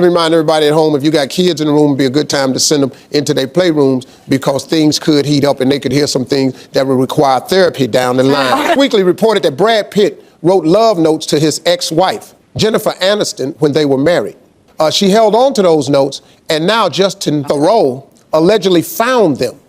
Remind everybody at home, if you got kids in the room, it'd be a good time to send them into their playrooms because things could heat up and they could hear some things that would require therapy down the line. Weekly reported that Brad Pitt wrote love notes to his ex-wife, Jennifer Aniston, when they were married. She held on to those notes, and now Justin Theroux allegedly found them.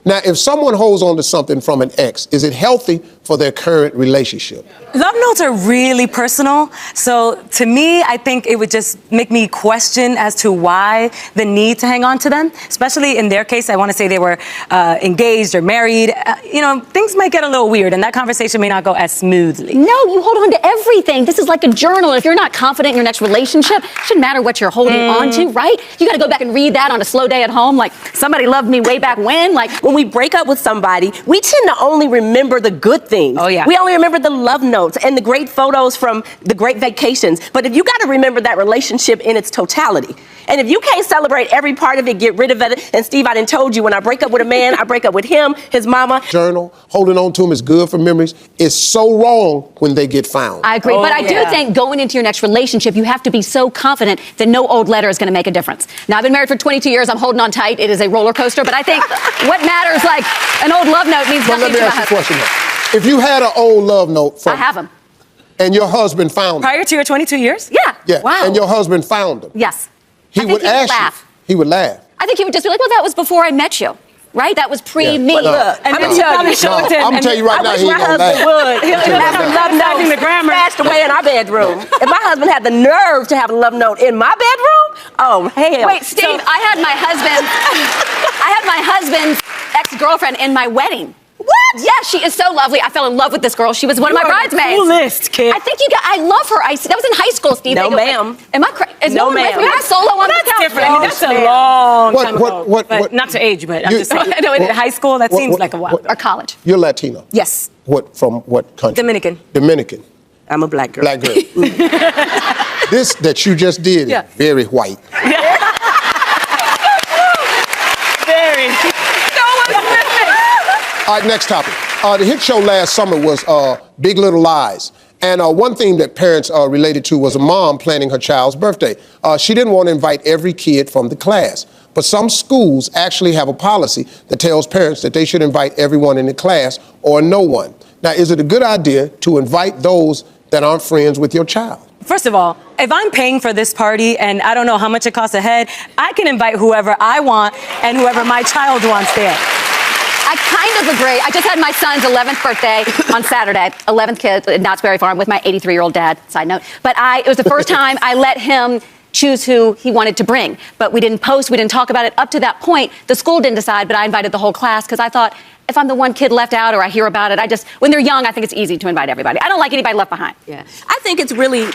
Now, if someone holds on to something from an ex, is it healthy for their current relationship? Love notes are really personal. So to me, I think it would just make me question as to why the need to hang on to them, especially in their case. I want to say they were engaged or married. Things might get a little weird and that conversation may not go as smoothly. No, you hold on to everything. This is like a journal. If you're not confident in your next relationship, it shouldn't matter what you're holding on to, right? You got to go back and read that on a slow day at home. Like, somebody loved me way back when. Like, when we break up with somebody, we tend to only remember the good things. Oh, yeah. We only remember the love notes and the great photos from the great vacations. But if you got to remember that relationship in its totality. And if you can't celebrate every part of it, get rid of it. And Steve, I done told you, when I break up with a man, I break up with him, his mama. Journal, holding on to them is good for memories. It's so wrong when they get found. I agree. But I do think going into your next relationship, you have to be so confident that no old letter is going to make a difference. Now, I've been married for 22 years. I'm holding on tight. It is a roller coaster. But I think what matters, like an old love note, means But nothing let me to my ask you a husband. question, though. If you had an old love note from... I have them. And your husband found them. Prior to your 22 years? Yeah. Yeah. Wow. And your husband found them. Yes. He would ask you. He would laugh. I think he would just be like, well, that was before I met you. Right? That was pre-me. Yeah. Look, And then you probably show it to him. I'm tell you right now, I wish he my ain't gonna husband laugh. would. He'll have some love notes the grammar. stashed away in our bedroom. If my husband had the nerve to have a love note in my bedroom, oh, hell. Wait, Steve, I had my husband's ex-girlfriend in my wedding. What? Yeah, she is so lovely. I fell in love with this girl. She was one of my bridesmaids. Coolest kid. I think I love her. That was in high school, Steve. No, ma'am. Am I crazy? Is No, one with ma'am. me? Am I solo on the couch? That's different. I mean, that's a long time ago. What? Not to age, but I'm just saying. No, in high school, that seems like a while. Or college. You're Latino. Yes. From what country? Dominican. Dominican. I'm a black girl. Black girl. This that you just did is very white. Very. All right, next topic. The hit show last summer was Big Little Lies. And one theme that parents related to was a mom planning her child's birthday. She didn't want to invite every kid from the class. But some schools actually have a policy that tells parents that they should invite everyone in the class or no one. Now, is it a good idea to invite those that aren't friends with your child? First of all, if I'm paying for this party and I don't know how much it costs a head, I can invite whoever I want and whoever my child wants there. I kind of agree. I just had my son's 11th birthday on Saturday. 11th kid at Knott's Berry Farm with my 83-year-old dad, side note. But it was the first time I let him choose who he wanted to bring. But we didn't post, we didn't talk about it. Up to that point, the school didn't decide, but I invited the whole class because I thought, if I'm the one kid left out or I hear about it, when they're young, I think it's easy to invite everybody. I don't like anybody left behind. Yeah. I think it's really...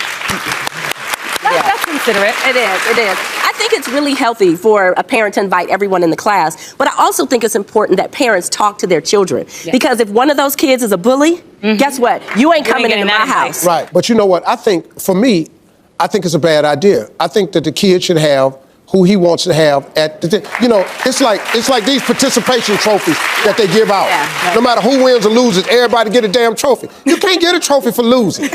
That's considerate. It is. I think it's really healthy for a parent to invite everyone in the class, but I also think it's important that parents talk to their children. Yeah. Because if one of those kids is a bully, guess what? You ain't coming into my house. Right, but you know what? I think, for me, I think it's a bad idea. I think that the kid should have who he wants to have at the, it's like these participation trophies that they give out. Yeah, right. No matter who wins or loses, everybody get a damn trophy. You can't get a trophy for losing.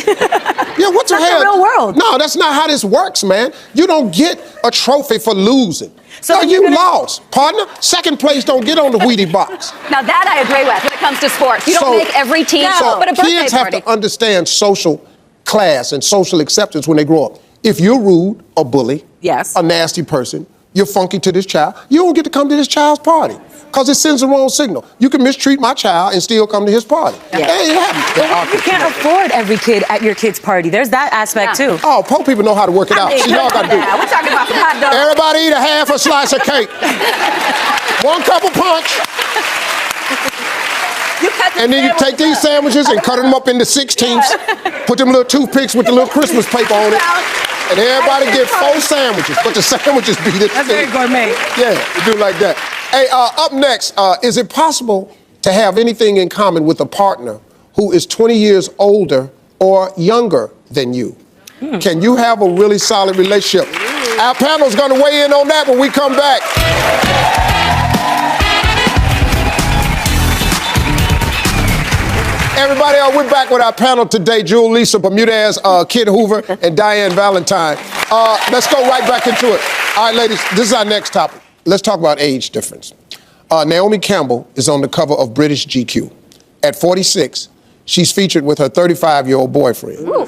Yeah, what the hell? That's the real world. No, that's not how this works, man. You don't get a trophy for losing. So you lost, partner. Second place don't get on the Wheatie box. Now that I agree with when it comes to sports. You don't make every team, but a birthday kids party. have to understand social class and social acceptance when they grow up. If you're rude, a bully, yes, a nasty person, you're funky to this child, you don't get to come to this child's party because it sends the wrong signal. You can mistreat my child and still come to his party. Yeah. That ain't happening. Well, you can't afford every kid at your kid's party. There's that aspect too. Oh, poor people know how to work it out. See, y'all got to do it. We're talking about some hot dogs. Everybody eat a half a slice of cake. One cup of punch. And then you take these sandwiches and cut them up into 16ths, put them little toothpicks with the little Christmas paper on it, and everybody get 4 sandwiches, but the sandwiches be the That's very gourmet. Yeah, you do like that. Hey, up next, is it possible to have anything in common with a partner who is 20 years older or younger than you? Can you have a really solid relationship? Our panel's gonna weigh in on that when we come back. Everybody, we're back with our panel today. Jewel Lisa, Bermudez, Kid Hoover, and Diane Valentine. Let's go right back into it. All right, ladies, this is our next topic. Let's talk about age difference. Naomi Campbell is on the cover of British GQ. At 46, she's featured with her 35-year-old boyfriend. Ooh.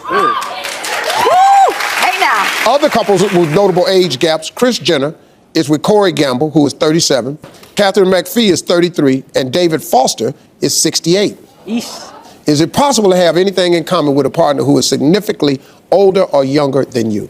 Hey now. Other couples with notable age gaps, Kris Jenner is with Corey Gamble, who is 37, Catherine McPhee is 33, and David Foster is 68. Eesh. Is it possible to have anything in common with a partner who is significantly older or younger than you?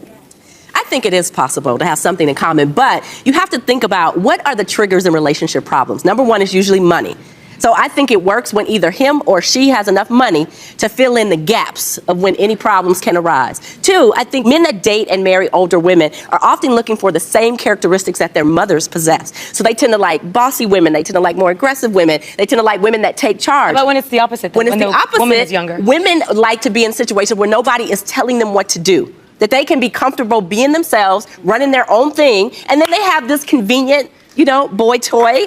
I think it is possible to have something in common, but you have to think about what are the triggers in relationship problems. Number one is usually money. So I think it works when either him or she has enough money to fill in the gaps of when any problems can arise. Two, I think men that date and marry older women are often looking for the same characteristics that their mothers possess. So they tend to like bossy women, they tend to like more aggressive women, they tend to like women that take charge. But when it's the opposite, then? When it's the opposite, woman is younger. Women like to be in situations where nobody is telling them what to do. That they can be comfortable being themselves, running their own thing, and then they have this convenient, boy toy,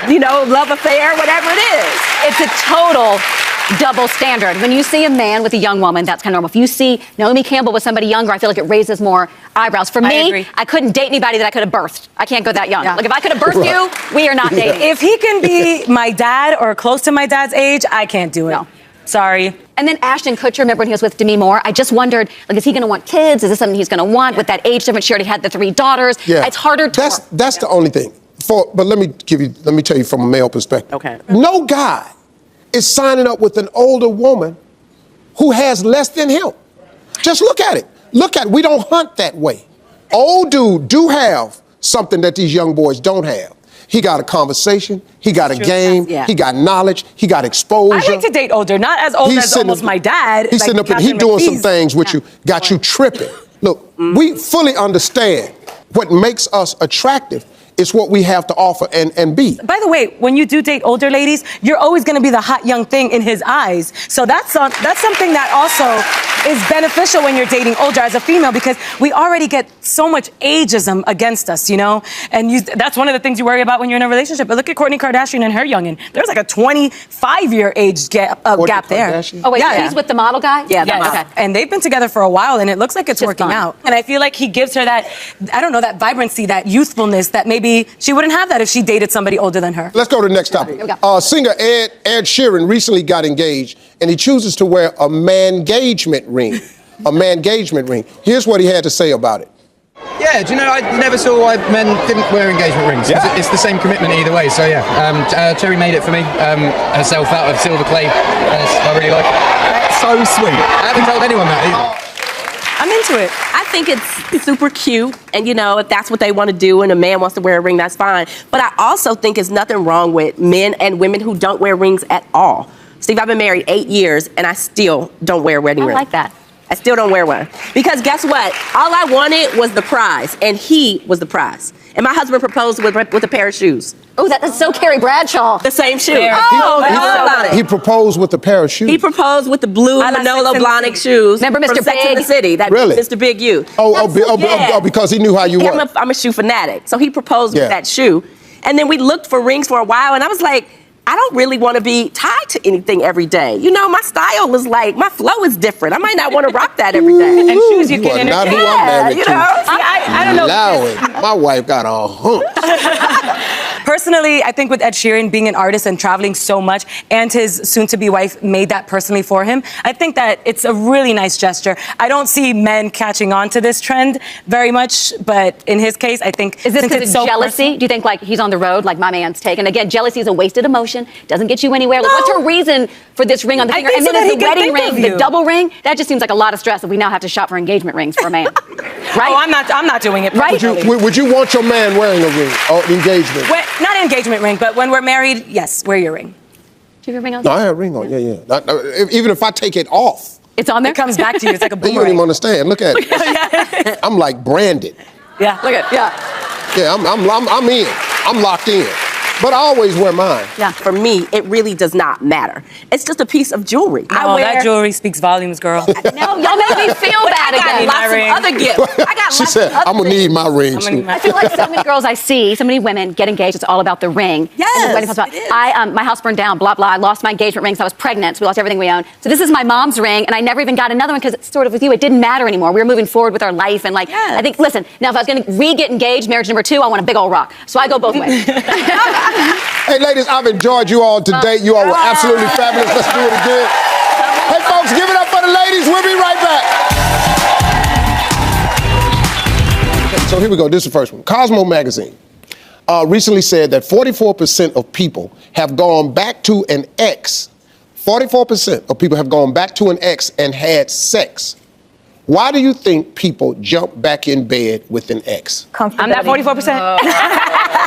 love affair, whatever it is. It's a total double standard. When you see a man with a young woman, that's kind of normal. If you see Naomi Campbell with somebody younger, I feel like it raises more eyebrows. For me, I couldn't date anybody that I could have birthed. I can't go that young. Yeah. Like, if I could have birthed you, we are not dating. If he can be my dad or close to my dad's age, I can't do it. No. Sorry. And then Ashton Kutcher, remember when he was with Demi Moore? I just wondered, is he going to want kids? Is this something he's going to want with that age difference? She already had the 3 daughters. Yeah. It's harder to. That's the only thing. But let me tell you from a male perspective. Okay. No guy is signing up with an older woman who has less than him. Just look at it. We don't hunt that way. Old dude do have something that these young boys don't have. He got a conversation, he got a game, he got knowledge, he got exposure. I like to date older, not as old as almost my dad. He's sitting up and he doing some things with you, got you tripping. Look, we fully understand what makes us attractive is what we have to offer and be. By the way, when you do date older ladies, you're always going to be the hot young thing in his eyes. So that's something that also is beneficial when you're dating older as a female, because we already get so much ageism against us, and that's one of the things you worry about when you're in a relationship. But look at Kourtney Kardashian and her youngin'. There's like a 25-year age gap there. Kardashian? Oh, wait, he's with the model guy? Yeah, Okay. And they've been together for a while, and it looks like it's working fun. out. And I feel like he gives her that, that vibrancy, that youthfulness that maybe she wouldn't have that if she dated somebody older than her. Let's go to the next topic. Singer Ed Sheeran recently got engaged, and he chooses to wear a man-gagement ring. A man-gagement ring. Here's what he had to say about it. Yeah, do you know, I never saw why men didn't wear engagement rings. Yeah. It's the same commitment either way, so yeah. Cherry made it for me, herself out of silver clay. I really like it. That's so sweet. I haven't told anyone that either. I'm into it. I think it's super cute, and if that's what they want to do and a man wants to wear a ring, that's fine. But I also think there's nothing wrong with men and women who don't wear rings at all. Steve, I've been married 8 years, and I still don't wear a wedding ring. I like that. I still don't wear one. Because guess what? All I wanted was the prize, and he was the prize. And my husband proposed with a pair of shoes. Oh, that's so Carrie Bradshaw. The same shoe. He proposed with a pair of shoes. He proposed with the blue Manolo Blahnik shoes. Remember Mr. from Sex and the Big? City. That Really? Mr. Big U. Because he knew how you were. I'm a shoe fanatic. So he proposed with that shoe. And then we looked for rings for a while, and I was like, I don't really want to be tied to anything every day. My style is my flow is different. I might not want to rock that every day. And shoes you You can are not who entertain. I'm married to. I don't know. Allow it. My wife got a hump. Personally, I think with Ed Sheeran being an artist and traveling so much, and his soon-to-be wife made that personally for him, I think that it's a really nice gesture. I don't see men catching on to this trend very much, but in his case, I think Is this since because it's of so jealousy? Do you think he's on the road, like my man's taken? Again, jealousy is a wasted emotion. Doesn't get you anywhere. Like, what's her reason for this ring on the finger? think And so then that is he the can wedding think of ring, the you. double ring? That just seems like a lot of stress if we now have to shop for engagement rings for a man. Right? Oh, I'm not doing it. Right? Would you want your man wearing a ring or engagement? Not an engagement ring, but when we're married, yes, wear your ring. Do you have a ring on? No, I have a ring on. Yeah. Even if I take it off, It's on there? It comes back to you. It's like a you don't boomerang. even understand. Look at it. I'm like branded. Yeah. Look at, yeah. Yeah, I'm in. I'm locked in. But I always wear mine. Yeah. For me, it really does not matter. It's just a piece of jewelry. Oh, that jewelry speaks volumes, girl. No, y'all make me feel bad I again. got lots of other gifts. I got She lots said, of other I'm going to need my ring, too. I feel like so many girls I see, so many women get engaged, it's all about the ring. Yes, And the wedding comes about. it is. My house burned down, blah, blah. I lost my engagement ring, so I was pregnant, so we lost everything we owned. So this is my mom's ring, and I never even got another one because it's sort of with you, it didn't matter anymore. We were moving forward with our life, and like, Yes. I think, listen, now if I was going to re-get engaged, marriage number 2, I want a big old rock. So I go both ways. Hey, ladies, I've enjoyed you all today. You all were absolutely fabulous. Let's do it again. Hey, folks, give it up for the ladies. We'll be right back. So here we go. This is the first one. Cosmo magazine recently said that 44% of people have gone back to an ex. 44% of people have gone back to an ex and had sex. Why do you think people jump back in bed with an ex? I'm not 44%.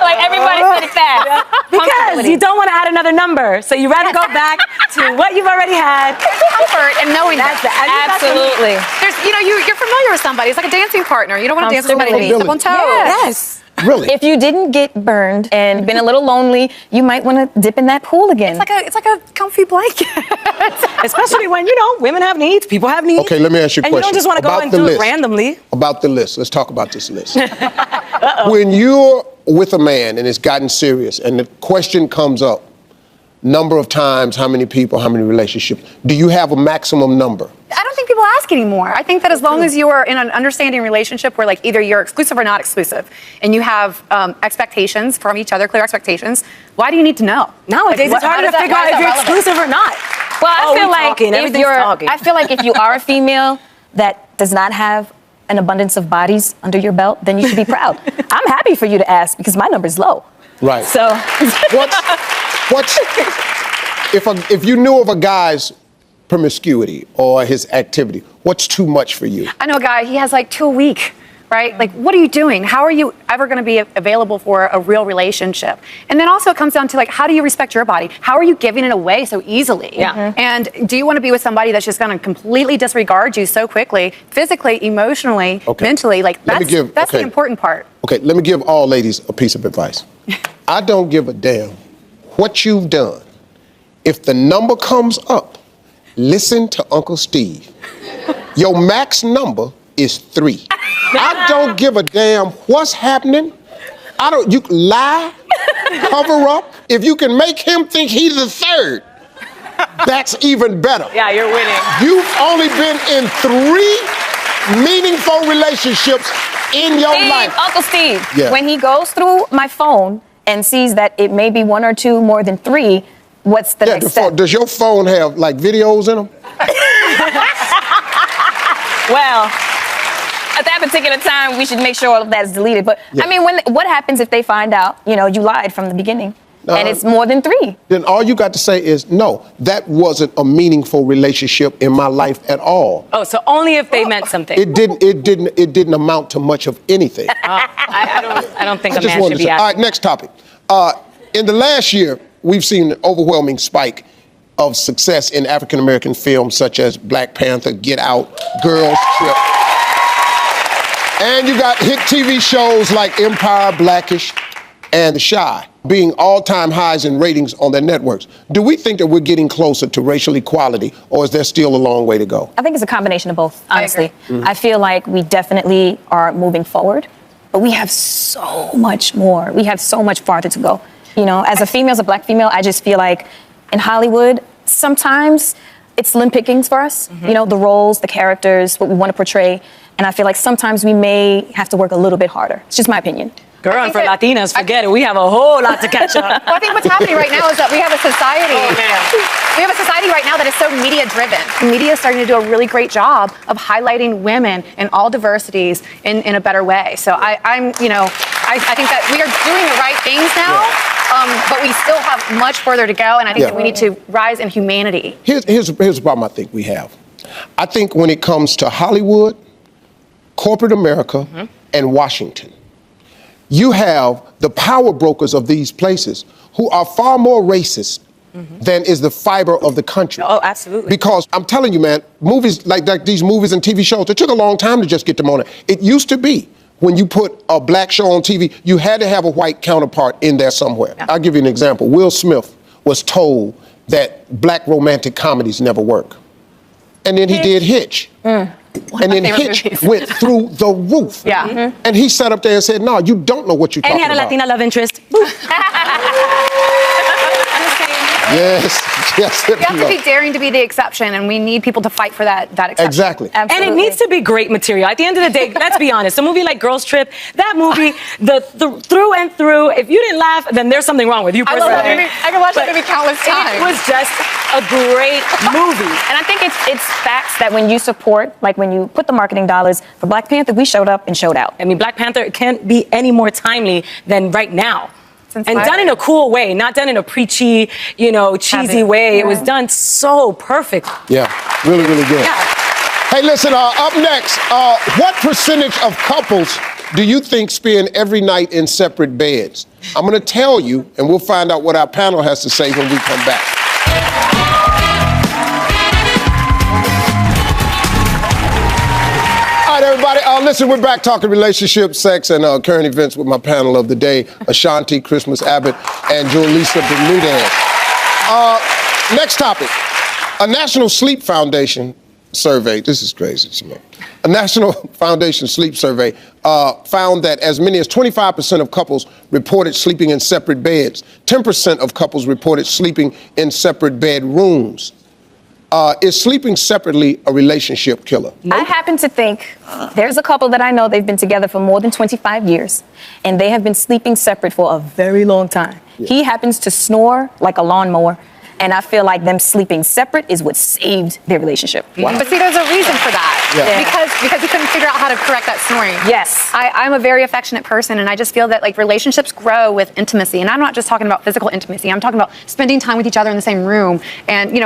Like everybody said it fast. Because you don't want to add another number. So you rather go back to what you've already had. Comfort and knowing that. Absolutely. There's, you're familiar with somebody. It's like a dancing partner. You don't want to dance with somebody that step on toes. Yes. Really? If you didn't get burned and been a little lonely, you might want to dip in that pool again. It's like a comfy blanket. Especially when, women have needs, people have needs. Okay, let me ask you a and question. And you don't just want to go About and the do list. it randomly. About the list. Let's talk about this list. When you're with a man and it's gotten serious and the question comes up, number of times, how many people, how many relationships, do you have a maximum number? I don't think people ask anymore. I think that as long as you are in an understanding relationship where like either you're exclusive or not exclusive, and you have expectations from each other, clear expectations, why do you need to know? Nowadays, it's harder to figure out if you're exclusive or not. Well, I feel like everything's talking. I feel like if you are a female that does not have an abundance of bodies under your belt, then you should be proud. I'm happy for you to ask because my number's low. Right. So What's if you knew of a guy's promiscuity or his activity, what's too much for you? I know a guy, he has like 2 a week, right? Like, what are you doing? How are you ever going to be available for a real relationship? And then also it comes down to like, how do you respect your body? How are you giving it away so easily? Yeah. And do you want to be with somebody that's just going to completely disregard you so quickly, physically, emotionally, mentally? Like, that's the important part. Okay, let me give all ladies a piece of advice. I don't give a damn what you've done. If the number comes up, listen to Uncle Steve. Your max number is 3. I don't give a damn what's happening. You can lie, cover up. If you can make him think he's the 3rd, that's even better. Yeah, you're winning. You've only been in 3 meaningful relationships in your life. Uncle Steve, Yeah. when he goes through my phone and sees that it may be 1 or 2 more than 3, what's the next step? Does your phone have like videos in them? Well, at that particular time, we should make sure all of that is deleted. But Yeah. I mean, what happens if they find out, you lied from the beginning and it's more than 3? Then all you got to say is, no, that wasn't a meaningful relationship in my life at all. Oh, so only if they meant something. It didn't amount to much of anything. I don't think I a just man wanted should to be say. All right, asking. next topic. In the last year, we've seen an overwhelming spike of success in African-American films such as Black Panther, Get Out, Girls Trip. And you got hit TV shows like Empire, Blackish, and The Chi being all-time highs in ratings on their networks. Do we think that we're getting closer to racial equality, or is there still a long way to go? I think it's a combination of both, honestly. Mm-hmm. I feel like we definitely are moving forward, but we have so much more. We have so much farther to go. As a female, as a Black female, I just feel like in Hollywood, sometimes it's slim pickings for us. The roles, the characters, what we want to portray. And I feel like sometimes we may have to work a little bit harder. It's just my opinion. Girl, and for Latinas, forget it. We have a whole lot to catch up. Well, I think what's happening right now is that we have a society. We have a society right now that is so media driven. Media is starting to do a really great job of highlighting women and all diversities in a better way. So I think that we are doing the right things now, but we still have much further to go. And I think that we need to rise in humanity. Here's the problem I think we have. I think when it comes to Hollywood, corporate America, and Washington, you have the power brokers of these places who are far more racist than is the fiber of the country. Oh, absolutely. Because I'm telling you, man, movies like these movies and TV shows, it took a long time to just get them on it. It used to be when you put a black show on TV, you had to have a white counterpart in there somewhere. I'll give you an example. Will Smith was told that black romantic comedies never work. And then he did Hitch. And then Hitch went through the roof. Yeah. And he sat up there and said, no, you don't know what you're talking And he had a about. Latina love interest. Yes, yes. You have to be daring to be the exception, and we need people to fight for that exception. Exactly. And it needs to be great material. At the end of the day, let's be honest. A movie like Girls Trip, that movie, the through and through, if you didn't laugh, then there's something wrong with you I personally. love that movie. I can watch that movie countless times. It was just a great movie. And I think it's facts that when you support, like when you put the marketing dollars for Black Panther, we showed up and showed out. I mean, Black Panther can't be any more timely than right now. And done in a cool way, not done in a preachy, cheesy way. It was done so perfect. Yeah, really, really good. Yeah. Hey, listen, up next, what percentage of couples do you think spend every night in separate beds? I'm going to tell you, and we'll find out what our panel has to say when we come back. All right, everybody. Listen, we're back talking relationships, sex, and current events with my panel of the day, Ashanti, Christmas Abbott, and Julissa Bermudez. Next topic. A National Sleep Foundation survey, this is crazy to me. A National Foundation sleep survey found that as many as 25% of couples reported sleeping in separate beds. 10% of couples reported sleeping in separate bedrooms. Is sleeping separately a relationship killer? I happen to think there's a couple that I know, they've been together for more than 25 years, and they have been sleeping separate for a very long time. Yeah. He happens to snore like a lawnmower, and I feel like them sleeping separate is what saved their relationship. Wow. But see, there's a reason for that. Yeah. Because he couldn't figure out how to correct that snoring. Yes. I'm a very affectionate person, and I just feel that relationships grow with intimacy. And I'm not just talking about physical intimacy. I'm talking about spending time with each other in the same room. And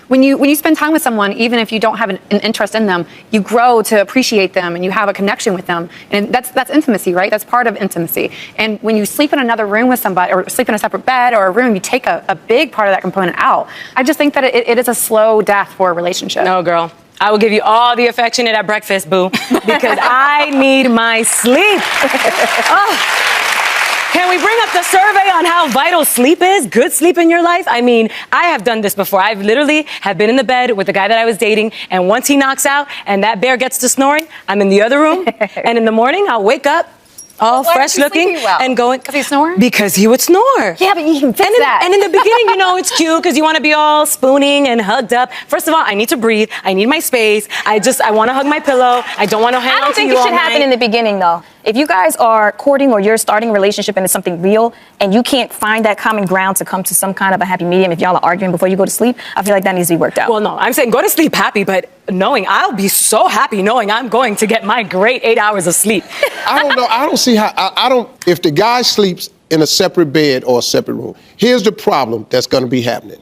when you spend time with someone, even if you don't have an interest in them, you grow to appreciate them and you have a connection with them. And that's intimacy, right? That's part of intimacy. And when you sleep in another room with somebody, or sleep in a separate bed or a room, you take a big part of that component out. I just think that it is a slow death for a relationship. No, girl. I will give you all the affectionate at breakfast, boo, because I need my sleep. Can we bring up the survey on how vital sleep is? Good sleep in your life? I mean, I have done this before. I've literally have been in the bed with the guy that I was dating, and once he knocks out and that bear gets to snoring, I'm in the other room, and in the morning I'll wake up all fresh looking and going. Because he snore? Because he would snore. Yeah, but you can fix that. And in the beginning, it's cute because you want to be all spooning and hugged up. First of all, I need to breathe. I need my space. I want to hug my pillow. I don't want to hang on to you all night. I don't think it should happen in the beginning, though. If you guys are courting or you're starting a relationship and it's something real and you can't find that common ground to come to some kind of a happy medium, if y'all are arguing before you go to sleep, I feel like that needs to be worked out. Well, no, I'm saying go to sleep happy, but I'll be so happy knowing I'm going to get my great 8 hours of sleep. I don't know. I don't see how, if the guy sleeps in a separate bed or a separate room, here's the problem that's going to be happening.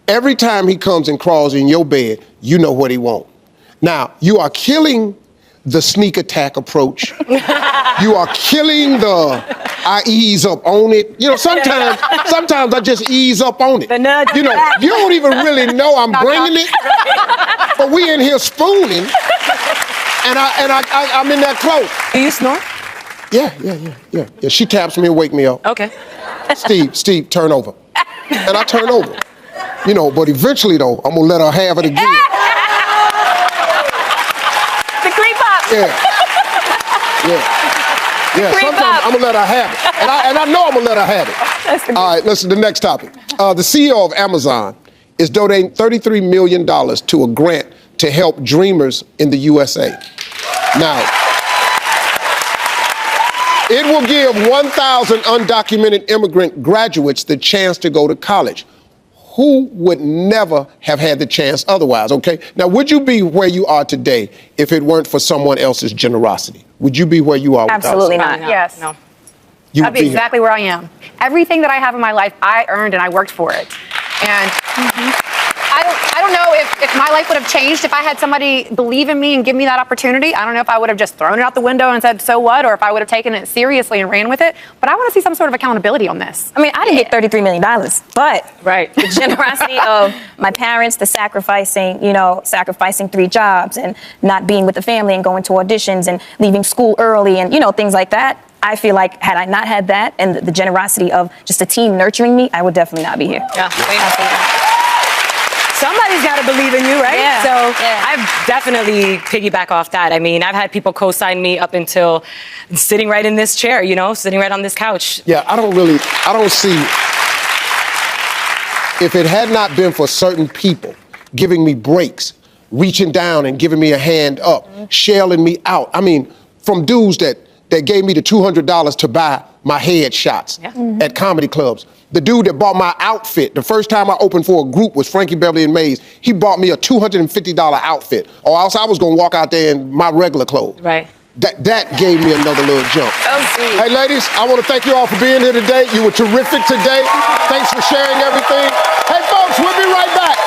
Every time he comes and crawls in your bed, you know what he wants. Now, you are killing the sneak attack approach. You are killing I ease up on it. Sometimes I just ease up on it. The nudge. You don't even really know I'm bringing it, but we in here spooning, and I'm in that close. Do you snore? Yeah. She taps me and wake me up. Okay. Steve, turn over. And I turn over. But eventually though, I'm gonna let her have it again. The creep up. Yeah. Sometimes I'm gonna let her have it. And I know I'm gonna let her have it. All right, listen to the next topic. The CEO of Amazon is donating $33 million to a grant to help dreamers in the USA. Now, it will give 1,000 undocumented immigrant graduates the chance to go to college who would never have had the chance otherwise, okay? Now, would you be where you are today if it weren't for someone else's generosity? Would you be where you are? Absolutely not. Yes. No. That'd be exactly where I am. Everything that I have in my life, I earned and I worked for it. And I don't know if my life would have changed if I had somebody believe in me and give me that opportunity. I don't know if I would have just thrown it out the window and said, so what? Or if I would have taken it seriously and ran with it. But I want to see some sort of accountability on this. I mean, I didn't get $33 million, but Right. the generosity of my parents, the sacrificing 3 jobs and not being with the family and going to auditions and leaving school early and, things like that. I feel like had I not had that and the generosity of just a team nurturing me, I would definitely not be here. Yeah. Somebody's got to believe in you, right? Yeah. So Yeah. I've definitely piggyback off that. I mean, I've had people co-sign me up until sitting right in this chair, sitting right on this couch. Yeah, I don't see, if it had not been for certain people giving me breaks, reaching down and giving me a hand up, shelling me out. I mean, from dudes that gave me the $200 to buy my headshots at comedy clubs. The dude that bought my outfit, the first time I opened for a group was Frankie Beverly and Mays. He bought me a $250 outfit, or else I was gonna walk out there in my regular clothes. Right. That gave me another little jump. So sweet. Hey, ladies, I want to thank you all for being here today. You were terrific today. Thanks for sharing everything. Hey, folks, we'll be right back.